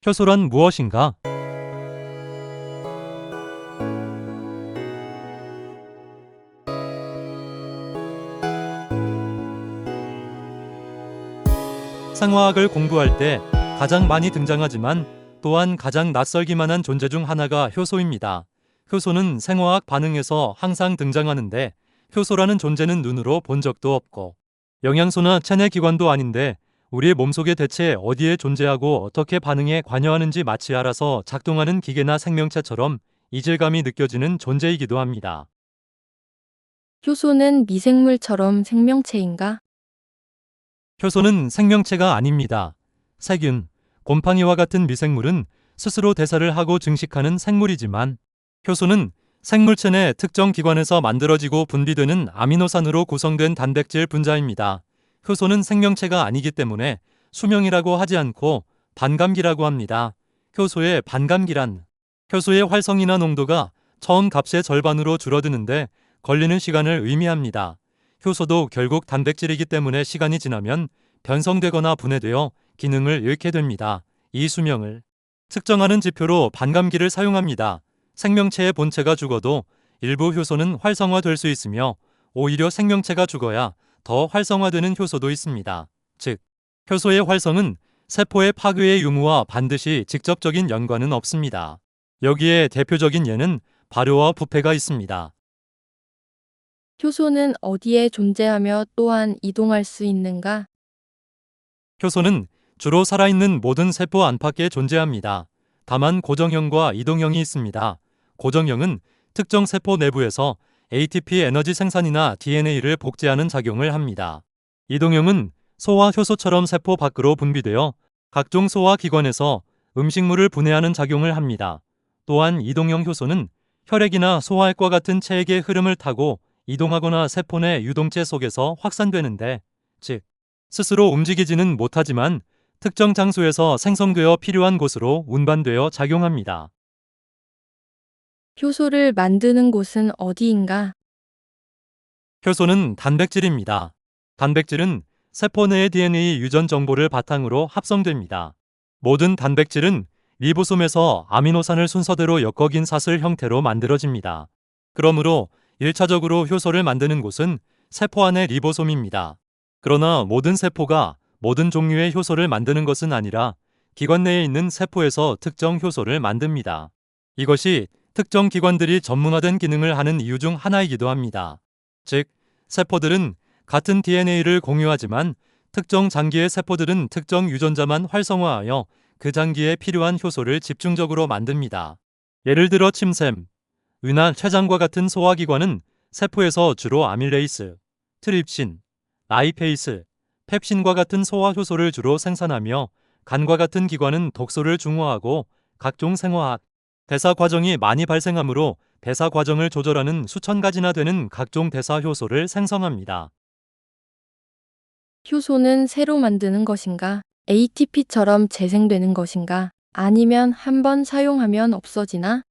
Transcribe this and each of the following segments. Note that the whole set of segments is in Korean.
효소란 무엇인가? 생화학을 공부할 때 가장 많이 등장하지만 또한 가장 낯설기만 한 존재 중 하나가 효소입니다. 효소는 생화학 반응에서 항상 등장하는데 효소라는 존재는 눈으로 본 적도 없고 영양소나 체내 기관도 아닌데 우리의 몸속에 대체 어디에 존재하고 어떻게 반응에 관여하는지 마치 알아서 작동하는 기계나 생명체처럼 이질감이 느껴지는 존재이기도 합니다. 효소는 미생물처럼 생명체인가? 효소는 생명체가 아닙니다. 세균, 곰팡이와 같은 미생물은 스스로 대사를 하고 증식하는 생물이지만 효소는 생물체 내 특정 기관에서 만들어지고 분비되는 아미노산으로 구성된 단백질 분자입니다. 효소는 생명체가 아니기 때문에 수명이라고 하지 않고 반감기라고 합니다. 효소의 반감기란 효소의 활성이나 농도가 처음 값의 절반으로 줄어드는데 걸리는 시간을 의미합니다. 효소도 결국 단백질이기 때문에 시간이 지나면 변성되거나 분해되어 기능을 잃게 됩니다. 이 수명을 측정하는 지표로 반감기를 사용합니다. 생명체의 본체가 죽어도 일부 효소는 활성화될 수 있으며 오히려 생명체가 죽어야 더 활성화되는 효소도 있습니다. 즉, 효소의 활성은 세포의 파괴의 유무와 반드시 직접적인 연관은 없습니다. 여기에 대표적인 예는 발효와 부패가 있습니다. 효소는 어디에 존재하며 또한 이동할 수 있는가? 효소는 주로 살아있는 모든 세포 안팎에 존재합니다. 다만 고정형과 이동형이 있습니다. 고정형은 특정 세포 내부에서 ATP 에너지 생산이나 DNA를 복제하는 작용을 합니다. 이동형은 소화 효소처럼 세포 밖으로 분비되어 각종 소화 기관에서 음식물을 분해하는 작용을 합니다. 또한 이동형 효소는 혈액이나 소화액과 같은 체액의 흐름을 타고 이동하거나 세포 내 유동체 속에서 확산되는데, 즉 스스로 움직이지는 못하지만 특정 장소에서 생성되어 필요한 곳으로 운반되어 작용합니다. 효소를 만드는 곳은 어디인가? 효소는 단백질입니다. 단백질은 세포 내의 DNA 유전 정보를 바탕으로 합성됩니다. 모든 단백질은 리보솜에서 아미노산을 순서대로 엮어긴 사슬 형태로 만들어집니다. 그러므로 1차적으로 효소를 만드는 곳은 세포 안의 리보솜입니다. 그러나 모든 세포가 모든 종류의 효소를 만드는 것은 아니라 기관 내에 있는 세포에서 특정 효소를 만듭니다. 이것이 특정 기관들이 전문화된 기능을 하는 이유 중 하나이기도 합니다. 즉, 세포들은 같은 DNA를 공유하지만 특정 장기의 세포들은 특정 유전자만 활성화하여 그 장기에 필요한 효소를 집중적으로 만듭니다. 예를 들어 침샘, 의나 췌장과 같은 소화기관은 세포에서 주로 아밀레이스, 트립신, 라이페이스, 펩신과 같은 소화효소를 주로 생산하며 간과 같은 기관은 독소를 중화하고 각종 생화학, 대사 과정이 많이 발생하므로 대사 과정을 조절하는 수천 가지나 되는 각종 대사 효소를 생성합니다. 효소는 새로 만드는 것인가? ATP처럼 재생되는 것인가? 아니면 한 번 사용하면 없어지나?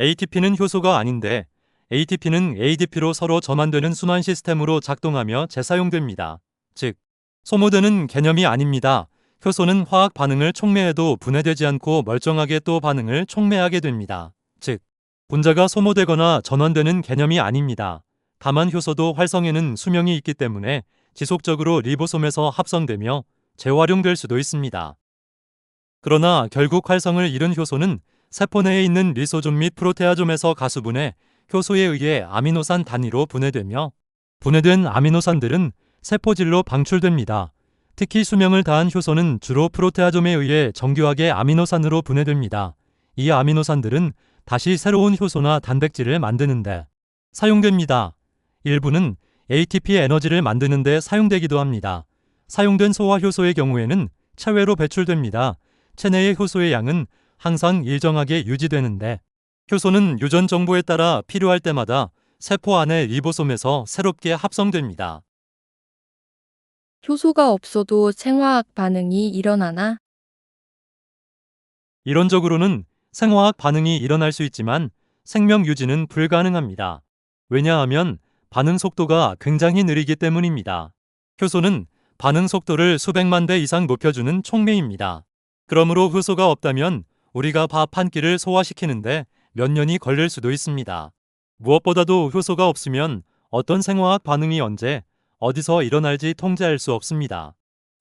ATP는 효소가 아닌데 ATP는 ADP로 서로 전환되는 순환 시스템으로 작동하며 재사용됩니다. 즉, 소모되는 개념이 아닙니다. 효소는 화학 반응을 촉매해도 분해되지 않고 멀쩡하게 또 반응을 촉매하게 됩니다. 즉, 분자가 소모되거나 전환되는 개념이 아닙니다. 다만 효소도 활성에는 수명이 있기 때문에 지속적으로 리보솜에서 합성되며 재활용될 수도 있습니다. 그러나 결국 활성을 잃은 효소는 세포 내에 있는 리소좀 및 프로테아좀에서 가수분해 효소에 의해 아미노산 단위로 분해되며 분해된 아미노산들은 세포질로 방출됩니다. 특히 수명을 다한 효소는 주로 프로테아좀에 의해 정교하게 아미노산으로 분해됩니다. 이 아미노산들은 다시 새로운 효소나 단백질을 만드는데 사용됩니다. 일부는 ATP 에너지를 만드는 데 사용되기도 합니다. 사용된 소화효소의 경우에는 체외로 배출됩니다. 체내의 효소의 양은 항상 일정하게 유지되는데 효소는 유전 정보에 따라 필요할 때마다 세포 안의 리보솜에서 새롭게 합성됩니다. 효소가 없어도 생화학 반응이 일어나나? 이론적으로는 생화학 반응이 일어날 수 있지만 생명 유지는 불가능합니다. 왜냐하면 반응 속도가 굉장히 느리기 때문입니다. 효소는 반응 속도를 수백만 배 이상 높여주는 촉매입니다. 그러므로 효소가 없다면 우리가 밥 한 끼를 소화시키는데 몇 년이 걸릴 수도 있습니다. 무엇보다도 효소가 없으면 어떤 생화학 반응이 언제, 어디서 일어날지 통제할 수 없습니다.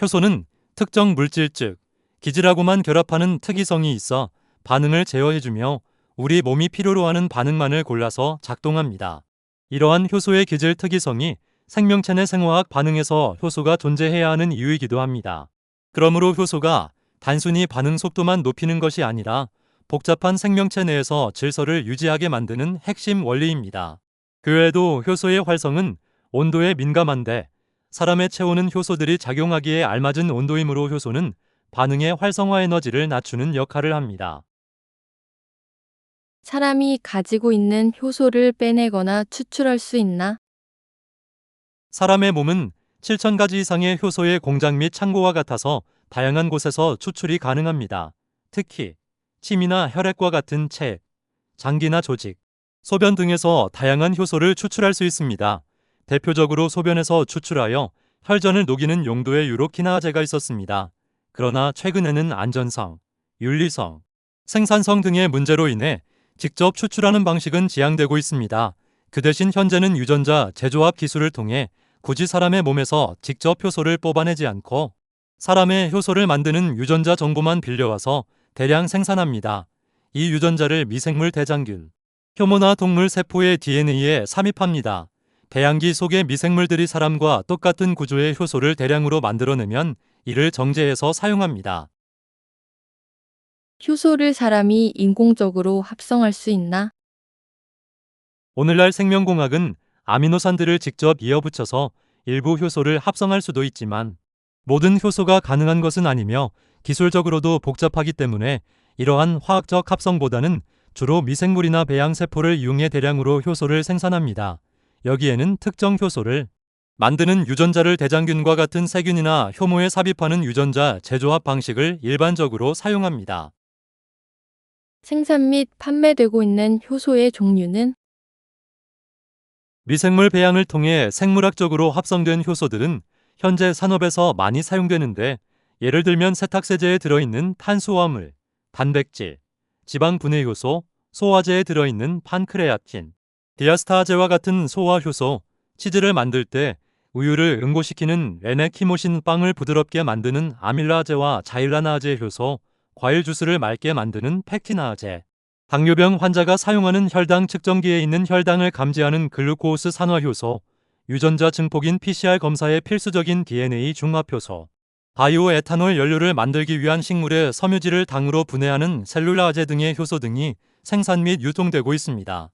효소는 특정 물질 즉 기질하고만 결합하는 특이성이 있어 반응을 제어해주며 우리 몸이 필요로 하는 반응만을 골라서 작동합니다. 이러한 효소의 기질 특이성이 생명체 내 생화학 반응에서 효소가 존재해야 하는 이유이기도 합니다. 그러므로 효소가 단순히 반응 속도만 높이는 것이 아니라 복잡한 생명체 내에서 질서를 유지하게 만드는 핵심 원리입니다. 그 외에도 효소의 활성은 온도에 민감한데 사람의 체온은 효소들이 작용하기에 알맞은 온도이므로 효소는 반응의 활성화 에너지를 낮추는 역할을 합니다. 사람이 가지고 있는 효소를 빼내거나 추출할 수 있나? 사람의 몸은 7,000가지 이상의 효소의 공장 및 창고와 같아서 다양한 곳에서 추출이 가능합니다. 특히 침이나 혈액과 같은 체, 장기나 조직, 소변 등에서 다양한 효소를 추출할 수 있습니다. 대표적으로 소변에서 추출하여 혈전을 녹이는 용도의 유로키나제가 있었습니다. 그러나 최근에는 안전성, 윤리성, 생산성 등의 문제로 인해 직접 추출하는 방식은 지양되고 있습니다. 그 대신 현재는 유전자 재조합 기술을 통해 굳이 사람의 몸에서 직접 효소를 뽑아내지 않고 사람의 효소를 만드는 유전자 정보만 빌려와서 대량 생산합니다. 이 유전자를 미생물 대장균, 효모나 동물 세포의 DNA에 삽입합니다. 배양기 속의 미생물들이 사람과 똑같은 구조의 효소를 대량으로 만들어내면 이를 정제해서 사용합니다. 효소를 사람이 인공적으로 합성할 수 있나? 오늘날 생명공학은 아미노산들을 직접 이어붙여서 일부 효소를 합성할 수도 있지만 모든 효소가 가능한 것은 아니며 기술적으로도 복잡하기 때문에 이러한 화학적 합성보다는 주로 미생물이나 배양세포를 이용해 대량으로 효소를 생산합니다. 여기에는 특정 효소를 만드는 유전자를 대장균과 같은 세균이나 효모에 삽입하는 유전자 재조합 방식을 일반적으로 사용합니다. 생산 및 판매되고 있는 효소의 종류는? 미생물 배양을 통해 생물학적으로 합성된 효소들은 현재 산업에서 많이 사용되는데 예를 들면 세탁세제에 들어있는 탄수화물, 단백질, 지방 분해 효소, 소화제에 들어있는 판크레아틴, 디아스타아제와 같은 소화 효소, 치즈를 만들 때 우유를 응고시키는 레네키모신 빵을 부드럽게 만드는 아밀라아제와 자일라나아제 효소, 과일 주스를 맑게 만드는 팩티나아제, 당뇨병 환자가 사용하는 혈당 측정기에 있는 혈당을 감지하는 글루코스 산화효소, 유전자 증폭인 PCR 검사에 필수적인 DNA 중합효소, 바이오 에탄올 연료를 만들기 위한 식물의 섬유질을 당으로 분해하는 셀룰라아제 등의 효소 등이 생산 및 유통되고 있습니다.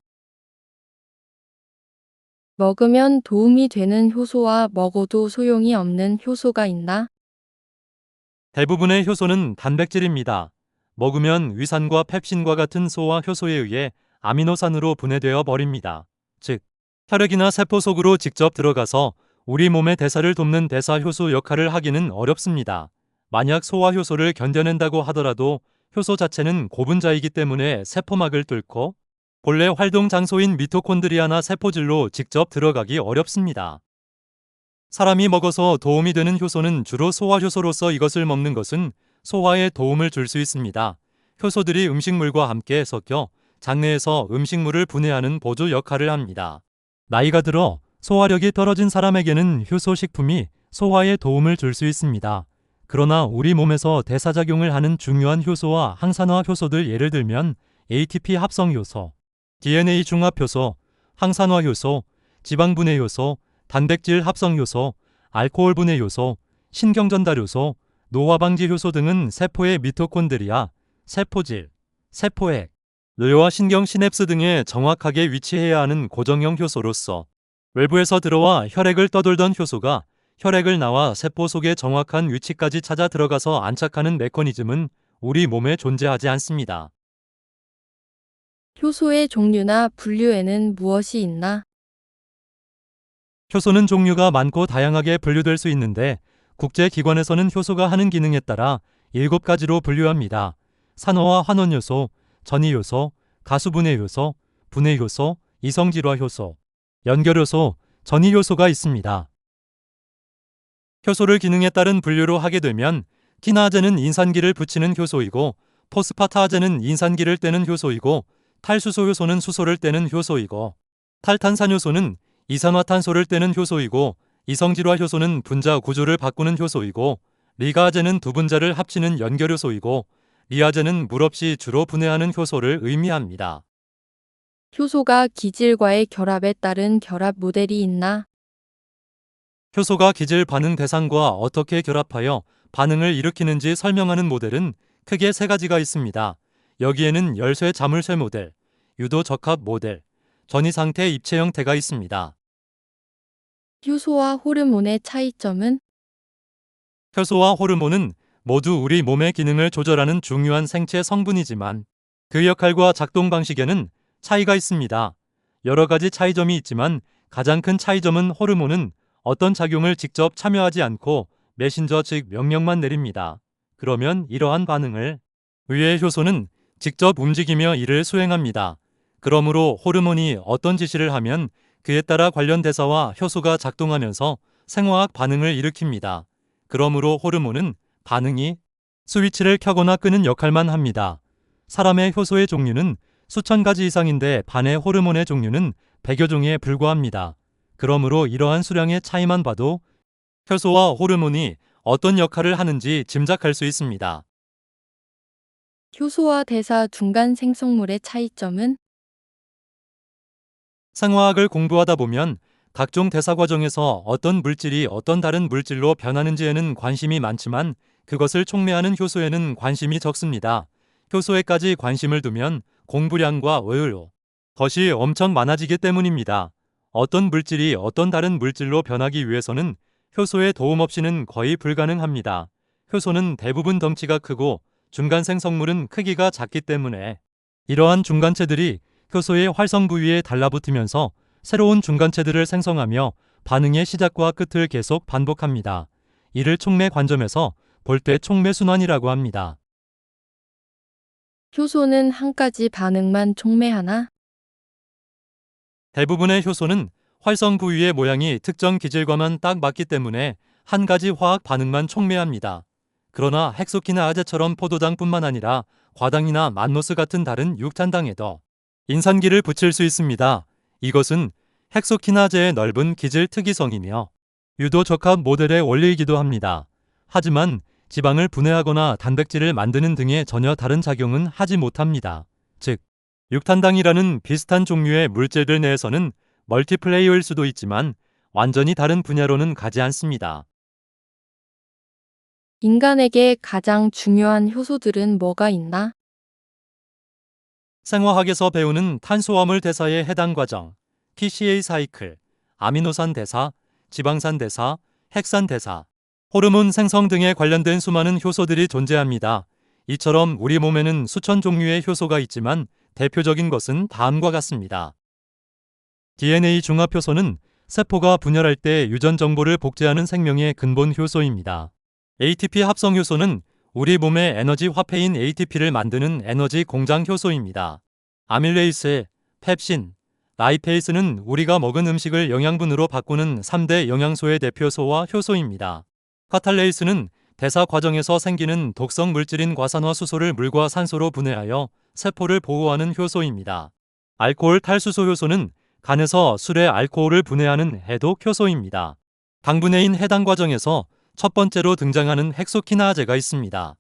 먹으면 도움이 되는 효소와 먹어도 소용이 없는 효소가 있나? 대부분의 효소는 단백질입니다. 먹으면 위산과 펩신과 같은 소화 효소에 의해 아미노산으로 분해되어 버립니다. 즉, 혈액이나 세포 속으로 직접 들어가서 우리 몸의 대사를 돕는 대사 효소 역할을 하기는 어렵습니다. 만약 소화 효소를 견뎌낸다고 하더라도 효소 자체는 고분자이기 때문에 세포막을 뚫고 본래 활동 장소인 미토콘드리아나 세포질로 직접 들어가기 어렵습니다. 사람이 먹어서 도움이 되는 효소는 주로 소화효소로서 이것을 먹는 것은 소화에 도움을 줄 수 있습니다. 효소들이 음식물과 함께 섞여 장내에서 음식물을 분해하는 보조 역할을 합니다. 나이가 들어 소화력이 떨어진 사람에게는 효소 식품이 소화에 도움을 줄 수 있습니다. 그러나 우리 몸에서 대사작용을 하는 중요한 효소와 항산화 효소들 예를 들면 ATP 합성 효소, DNA 중합 효소, 항산화 효소, 지방 분해 효소, 단백질 합성 효소, 알코올 분해 효소, 신경 전달 효소, 노화 방지 효소 등은 세포의 미토콘드리아, 세포질, 세포액, 뇌와 신경 시냅스 등에 정확하게 위치해야 하는 고정형 효소로서 외부에서 들어와 혈액을 떠돌던 효소가 혈액을 나와 세포 속의 정확한 위치까지 찾아 들어가서 안착하는 메커니즘은 우리 몸에 존재하지 않습니다. 효소의 종류나 분류에는 무엇이 있나? 효소는 종류가 많고 다양하게 분류될 수 있는데 국제기관에서는 효소가 하는 기능에 따라 7가지로 분류합니다. 산화와 환원효소, 전이효소, 가수분해효소, 분해효소, 이성질화효소, 연결효소, 전이효소가 있습니다. 효소를 기능에 따른 분류로 하게 되면 키나아제는 인산기를 붙이는 효소이고 포스파타아제는 인산기를 떼는 효소이고 탈수소 효소는 수소를 떼는 효소이고 탈탄산 효소는 이산화탄소를 떼는 효소이고 이성질화 효소는 분자 구조를 바꾸는 효소이고 리가아제는 두 분자를 합치는 연결 효소이고 리아제는 물 없이 주로 분해하는 효소를 의미합니다. 효소가 기질과의 결합에 따른 결합 모델이 있나? 효소가 기질 반응 대상과 어떻게 결합하여 반응을 일으키는지 설명하는 모델은 크게 세 가지가 있습니다. 여기에는 열쇠 자물쇠 모델, 유도 적합 모델, 전이 상태 입체 형태가 있습니다. 효소와 호르몬의 차이점은? 효소와 호르몬은 모두 우리 몸의 기능을 조절하는 중요한 생체 성분이지만 그 역할과 작동 방식에는 차이가 있습니다. 여러 가지 차이점이 있지만 가장 큰 차이점은 호르몬은 어떤 작용을 직접 참여하지 않고 메신저 즉 명령만 내립니다. 그러면 이러한 반응을 의외의 효소는 직접 움직이며 이를 수행합니다. 그러므로 호르몬이 어떤 지시를 하면 그에 따라 관련 대사와 효소가 작동하면서 생화학 반응을 일으킵니다. 그러므로 호르몬은 반응이 스위치를 켜거나 끄는 역할만 합니다. 사람의 효소의 종류는 수천 가지 이상인데 반의 호르몬의 종류는 100여 종에 불과합니다. 그러므로 이러한 수량의 차이만 봐도 효소와 호르몬이 어떤 역할을 하는지 짐작할 수 있습니다. 효소와 대사 중간 생성물의 차이점은? 생화학을 공부하다 보면 각종 대사 과정에서 어떤 물질이 어떤 다른 물질로 변하는지에는 관심이 많지만 그것을 촉매하는 효소에는 관심이 적습니다. 효소에까지 관심을 두면 공부량과 의료, 것이 엄청 많아지기 때문입니다. 어떤 물질이 어떤 다른 물질로 변하기 위해서는 효소의 도움 없이는 거의 불가능합니다. 효소는 대부분 덩치가 크고 중간 생성물은 크기가 작기 때문에 이러한 중간체들이 효소의 활성 부위에 달라붙으면서 새로운 중간체들을 생성하며 반응의 시작과 끝을 계속 반복합니다. 이를 촉매 관점에서 볼 때 촉매 순환이라고 합니다. 효소는 한 가지 반응만 촉매하나? 대부분의 효소는 활성 부위의 모양이 특정 기질과만 딱 맞기 때문에 한 가지 화학 반응만 촉매합니다. 그러나 헥소키나아제처럼 포도당뿐만 아니라 과당이나 만노스 같은 다른 육탄당에도 인산기를 붙일 수 있습니다. 이것은 헥소키나제의 넓은 기질 특이성이며 유도 적합 모델의 원리이기도 합니다. 하지만 지방을 분해하거나 단백질을 만드는 등의 전혀 다른 작용은 하지 못합니다. 즉, 육탄당이라는 비슷한 종류의 물질들 내에서는 멀티플레이어일 수도 있지만 완전히 다른 분야로는 가지 않습니다. 인간에게 가장 중요한 효소들은 뭐가 있나? 생화학에서 배우는 탄수화물 대사에 해당 과정, TCA 사이클, 아미노산 대사, 지방산 대사, 핵산 대사, 호르몬 생성 등에 관련된 수많은 효소들이 존재합니다. 이처럼 우리 몸에는 수천 종류의 효소가 있지만 대표적인 것은 다음과 같습니다. DNA 중합효소는 세포가 분열할 때 유전 정보를 복제하는 생명의 근본 효소입니다. ATP 합성효소는 우리 몸의 에너지 화폐인 ATP를 만드는 에너지 공장 효소입니다. 아밀레이스, 펩신, 라이페이스는 우리가 먹은 음식을 영양분으로 바꾸는 3대 영양소의 대표소와 효소입니다. 카탈레이스는 대사 과정에서 생기는 독성 물질인 과산화수소를 물과 산소로 분해하여 세포를 보호하는 효소입니다. 알코올 탈수소 효소는 간에서 술의 알코올을 분해하는 해독 효소입니다. 당분해인 해당 과정에서 첫 번째로 등장하는 헥소키나아제가 있습니다.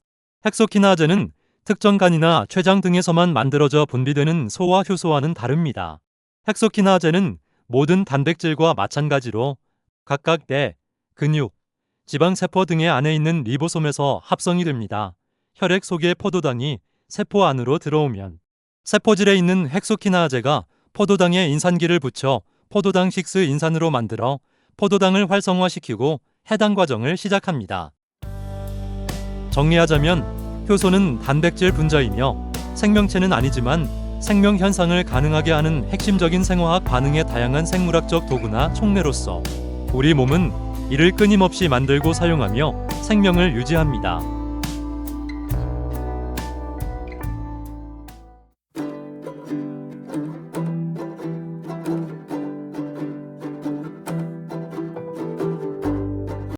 헥소키나아제는 특정 간이나 췌장 등에서만 만들어져 분비되는 소화 효소와는 다릅니다. 헥소키나아제는 모든 단백질과 마찬가지로 각각 뇌, 근육, 지방세포 등의 안에 있는 리보솜에서 합성이 됩니다. 혈액 속의 포도당이 세포 안으로 들어오면 세포질에 있는 헥소키나아제가 포도당에 인산기를 붙여 포도당 6 인산으로 만들어 포도당을 활성화시키고 해당 과정을 시작합니다. 정리하자면 효소는 단백질 분자이며 생명체는 아니지만 생명 현상을 가능하게 하는 핵심적인 생화학 반응의 다양한 생물학적 도구나 촉매로서 우리 몸은 이를 끊임없이 만들고 사용하며 생명을 유지합니다.